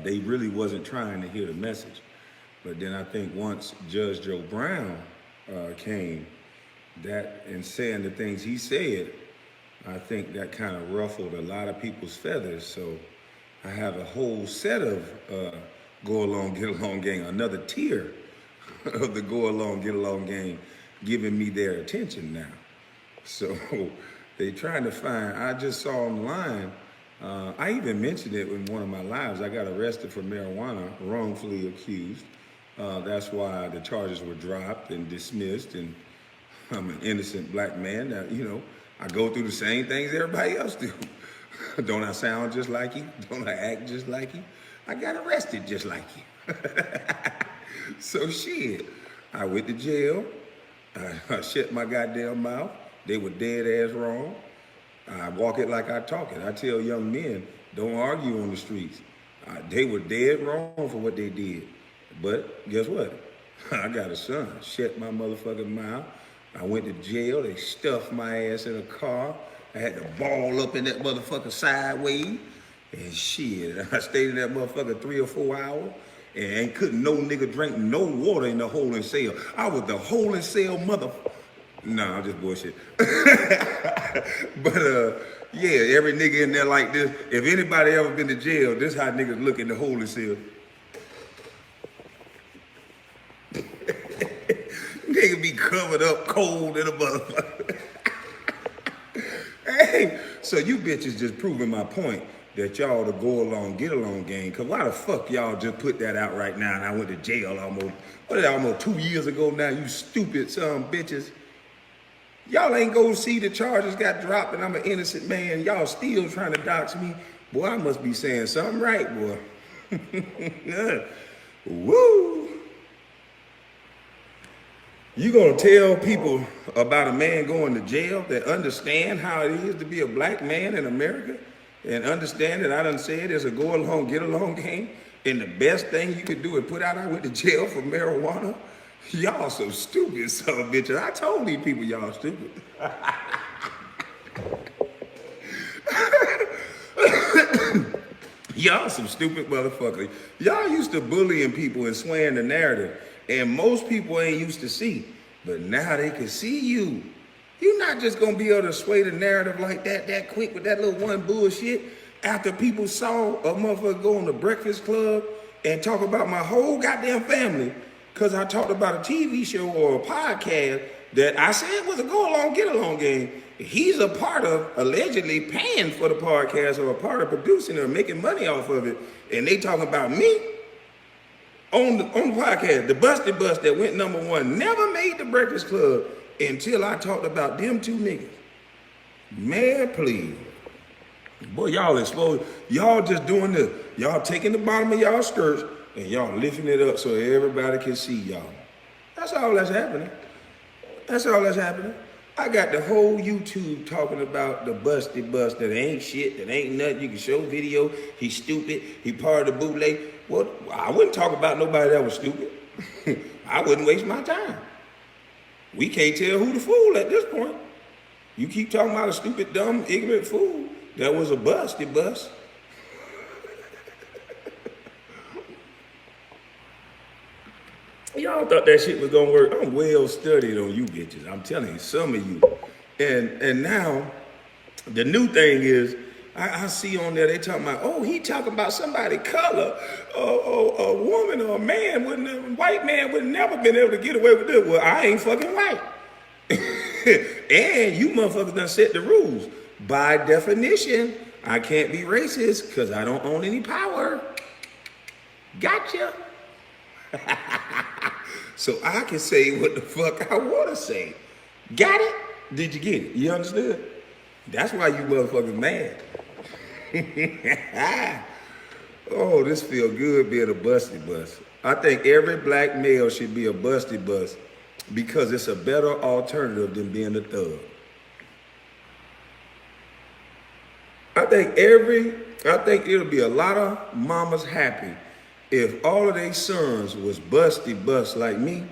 They really wasn't trying to hear the message. But then I think once Judge Joe Brown came, that and saying the things he said, I think that kind of ruffled a lot of people's feathers. So I have a whole set of go along, get along gang, another tier of the go along, get along gang, giving me their attention now. So they trying to find, I just saw online, I even mentioned it in one of my lives. I got arrested for marijuana, wrongfully accused. That's why the charges were dropped and dismissed, and I'm an innocent black man. Now, I go through the same things everybody else do. Don't I sound just like you? Don't I act just like you? I got arrested just like you. So shit, I went to jail. I shut my goddamn mouth. They were dead ass wrong. I walk it like I talk it. I tell young men, don't argue on the streets. They were dead wrong for what they did. But guess what? I got a son. Shut my motherfucking mouth. I went to jail. They stuffed my ass in a car. I had to ball up in that motherfucker sideways. And shit, I stayed in that motherfucker 3 or 4 hours. And couldn't no nigga drink no water in the holding cell. I was the holding cell motherfucker. Nah, I'm just bullshit. But yeah, every nigga in there like this. If anybody ever been to jail, this how niggas look in the holding cell. Nigga be covered up cold in a motherfucker. Hey, so you bitches just proving my point that y'all the go along, get along gang. Cause why the fuck y'all just put that out right now and I went to jail almost 2 years ago now, you stupid son bitches. Y'all ain't go see the charges got dropped and I'm an innocent man. Y'all still trying to dox me. Boy, I must be saying something right, boy. Woo! You gonna tell people about a man going to jail that understand how it is to be a black man in America and understand that I done said it's a go along, get along game and the best thing you could do is put out I went to jail for marijuana? Y'all so stupid son of bitches. I told these people y'all stupid. Y'all some stupid motherfuckers. Y'all used to bullying people and swaying the narrative. And most people ain't used to see. But now they can see you. You're not just gonna be able to sway the narrative like that quick with that little one bullshit after people saw a motherfucker go on the Breakfast Club and talk about my whole goddamn family because I talked about a TV show or a podcast that I said was a go along, get along game. He's a part of allegedly paying for the podcast or a part of producing it or making money off of it. And they talking about me on the podcast. The Busted Bus that went #1 never made the Breakfast Club until I talked about them two niggas. Man, please. Boy, y'all exposed. Y'all just doing this. Y'all taking the bottom of y'all skirts and y'all lifting it up so everybody can see y'all. That's all that's happening. That's all that's happening. I got the whole YouTube talking about the Busted Bus that ain't shit, that ain't nothing. You can show video. He's stupid. He part of the bootleg. Well, I wouldn't talk about nobody that was stupid. I wouldn't waste my time. We can't tell who the fool at this point. You keep talking about a stupid, dumb, ignorant fool. That was a busted bus. Y'all thought that shit was gonna work. I'm well studied on you bitches. I'm telling you, some of you. And now, the new thing is, I see on there, they talking about, oh, he talking about somebody color, a woman or a man, white man would never been able to get away with this. Well, I ain't fucking white. And you motherfuckers done set the rules. By definition, I can't be racist because I don't own any power. Gotcha. So I can say what the fuck I want to say. Got it? Did you get it? You understood? That's why you motherfuckers mad. Oh, this feel good being a busted bus. I think every black male should be a busted bus because it's a better alternative than being a thug. I think it'll be a lot of mamas happy if all of their sons was busted bus like me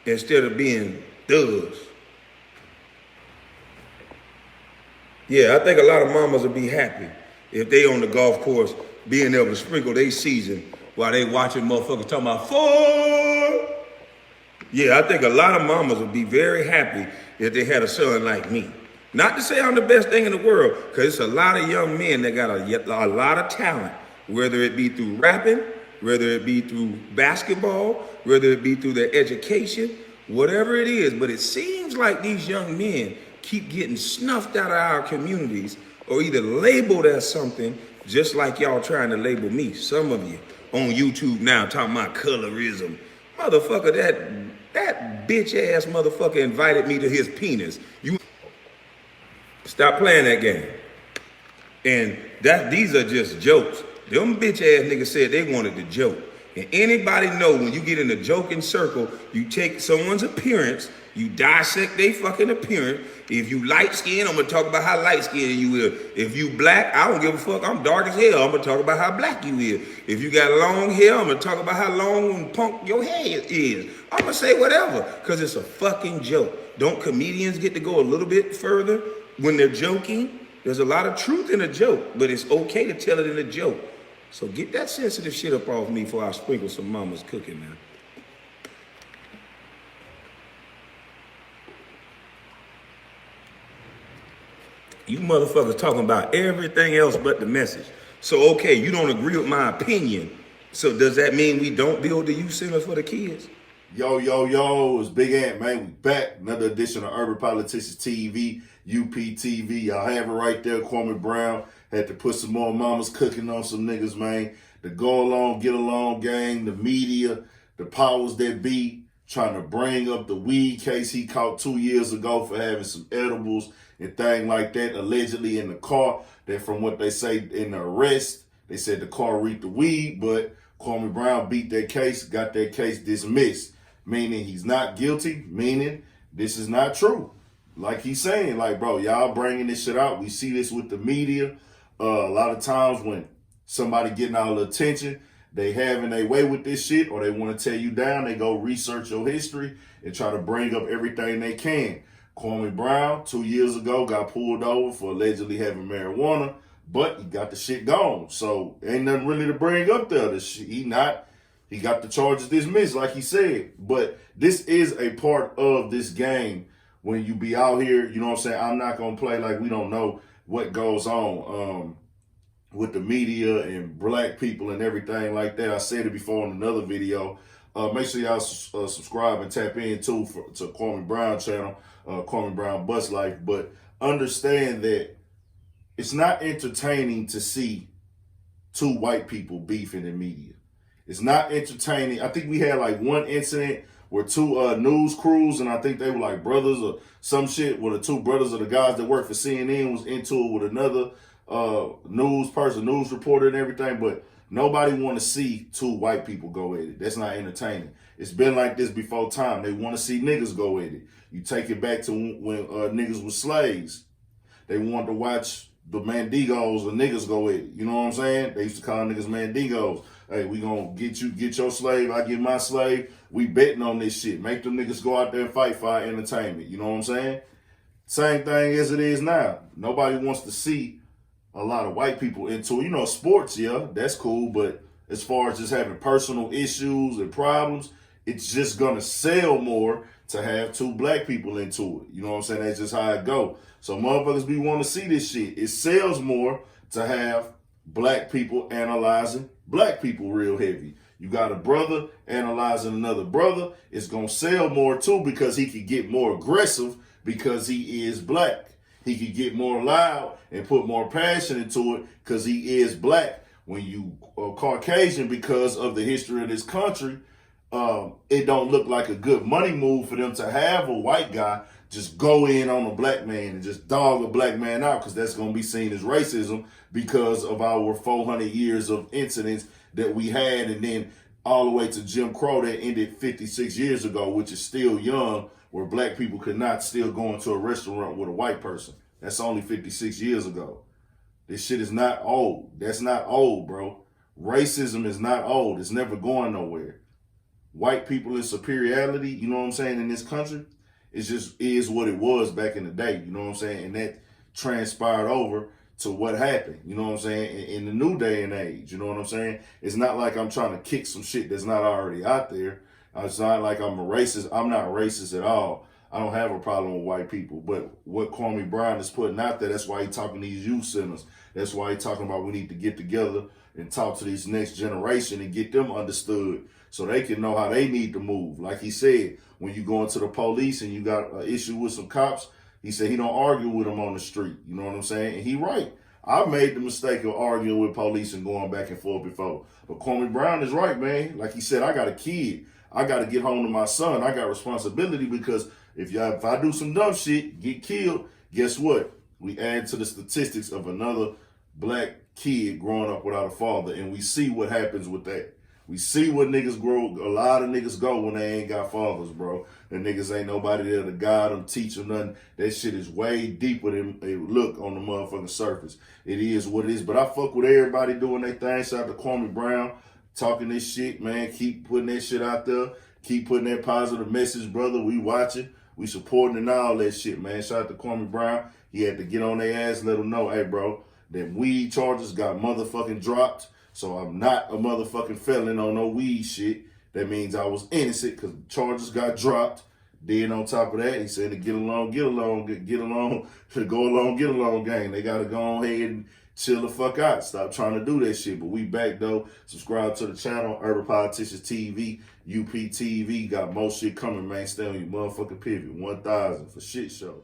instead of being thugs. Yeah, I think a lot of mamas will be happy if they on the golf course being able to sprinkle their season while they watching motherfuckers talking about four. Yeah, I think a lot of mamas would be very happy if they had a son like me. Not to say I'm the best thing in the world, because it's a lot of young men that got a lot of talent, whether it be through rapping, whether it be through basketball, whether it be through their education, whatever it is. But it seems like these young men keep getting snuffed out of our communities or either labeled as something, just like y'all trying to label me. Some of you on YouTube now talking about colorism. Motherfucker, that bitch ass motherfucker invited me to his penis. You stop playing that game. And these are just jokes. Them bitch ass niggas said they wanted to joke. And anybody know when you get in a joking circle, you take someone's appearance, you dissect their fucking appearance. If you light skinned, I'm gonna talk about how light skinned you is. If you black, I don't give a fuck. I'm dark as hell. I'm gonna talk about how black you is. If you got long hair, I'm gonna talk about how long and punk your hair is. I'm gonna say whatever, cause it's a fucking joke. Don't comedians get to go a little bit further when they're joking? There's a lot of truth in a joke, but it's okay to tell it in a joke. So get that sensitive shit up off me before I sprinkle some mama's cooking now. You motherfuckers talking about everything else but the message. So, okay, you don't agree with my opinion. So does that mean we don't build the youth center for the kids? Yo, it's Big Ant, man. We back. Another edition of Urban Politicians TV, UPTV. Y'all have it right there. Kwame Brown had to put some more mamas cooking on some niggas, man. The go along, get along gang, the media, the powers that be, trying to bring up the weed case he caught 2 years ago for having some edibles and thing like that, allegedly in the car. That from what they say in the arrest, they said the car reeked the weed, but Kwame Brown beat that case, got that case dismissed, meaning he's not guilty, meaning this is not true. Like he's saying, like, bro, y'all bringing this shit out. We see this with the media. A lot of times when somebody getting all the attention, they having their way with this shit, or they want to tear you down, they go research your history and try to bring up everything they can. Kwame Brown, 2 years ago, got pulled over for allegedly having marijuana, but he got the shit gone. So ain't nothing really to bring up there. He got the charges dismissed, like he said. But this is a part of this game when you be out here, you know what I'm saying? I'm not going to play like we don't know what goes on with the media and black people and everything like that. I said it before in another video. Make sure y'all subscribe and tap in too to Kwame Brown channel, Kwame Brown Bus Life. But understand that it's not entertaining to see two white people beefing in media. It's not entertaining. I think we had like one incident where two news crews, and I think they were like brothers or some shit, where the two brothers of the guys that work for CNN was into it with another news reporter and everything, but nobody want to see two white people go at it. That's not entertaining. It's been like this before time. They want to see niggas go at it. You take it back to when niggas was slaves. They wanted to watch the Mandigos or niggas go at it. You know what I'm saying? They used to call niggas Mandigos. Hey, we gonna get your slave, I get my slave. We betting on this shit. Make them niggas go out there and fight for our entertainment. You know what I'm saying? Same thing as it is now. Nobody wants to see a lot of white people into it. You know, sports, yeah, that's cool. But as far as just having personal issues and problems, it's just gonna sell more to have two black people into it. You know what I'm saying? That's just how it go. So motherfuckers be want to see this shit. It sells more to have black people analyzing black people real heavy. You got a brother analyzing another brother. It's going to sell more too because he could get more aggressive because he is black. He could get more loud and put more passion into it because he is black. When you are Caucasian, because of the history of this country, it don't look like a good money move for them to have a white guy just go in on a black man and just dog a black man out, because that's going to be seen as racism because of our 400 years of incidents that we had, and then all the way to Jim Crow that ended 56 years ago, which is still young, where black people could not still go into a restaurant with a white person. That's only 56 years ago. This shit is not old. That's not old, bro. Racism is not old. It's never going nowhere. White people in superiority, you know what I'm saying, in this country, it just is what it was back in the day, you know what I'm saying? And that transpired over to what happened. You know what I'm saying? In the new day and age, you know what I'm saying? It's not like I'm trying to kick some shit that's not already out there. It's not like I'm a racist. I'm not racist at all. I don't have a problem with white people. But what Kwame Brown is putting out there, that's why he talking to these youth centers. That's why he talking about we need to get together and talk to this next generation and get them understood so they can know how they need to move. Like he said, when you go into the police and you got an issue with some cops, he said he don't argue with them on the street. You know what I'm saying? And he right. I made the mistake of arguing with police and going back and forth before. But Kwame Brown is right, man. Like he said, I got a kid. I got to get home to my son. I got responsibility because if I do some dumb shit, get killed, guess what? We add to the statistics of another black kid growing up without a father, and we see what happens with that. We see what niggas grow. A lot of niggas go when they ain't got fathers, bro. The niggas ain't nobody there to guide them, teach them nothing. That shit is way deeper than it look on the motherfucking surface. It is what it is. But I fuck with everybody doing their thing. Shout out to Kwame Brown talking this shit, man. Keep putting that shit out there. Keep putting that positive message, brother. We watching. We supporting and all that shit, man. Shout out to Kwame Brown. He had to get on their ass, let them know, hey, bro, that weed charges got motherfucking dropped. So I'm not a motherfucking felon on no weed shit. That means I was innocent because charges got dropped. Then on top of that, he said to get along, to go along, get along gang. They got to go ahead and chill the fuck out. Stop trying to do that shit. But we back though. Subscribe to the channel, Urban Politicians TV, UPTV. Got more shit coming, man. Stay on your motherfucking pivot. 1,000 for shit show.